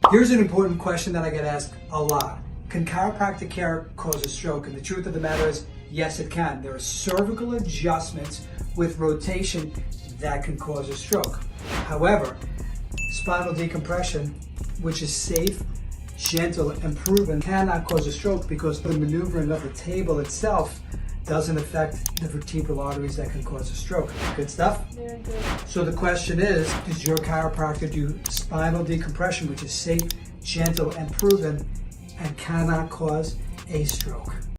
Here's an important question that I get asked a lot. Can chiropractic care cause a stroke? And the truth of the matter is, yes, it can. There are cervical adjustments with rotation that can cause a stroke. However, spinal decompression, which is safe, gentle, and proven, cannot cause a stroke because the maneuvering of the table itself doesn't affect the vertebral arteries that can cause a stroke. Good stuff? Very good. So the question is, does your chiropractor do spinal decompression, which is safe, gentle, and proven, and cannot cause a stroke?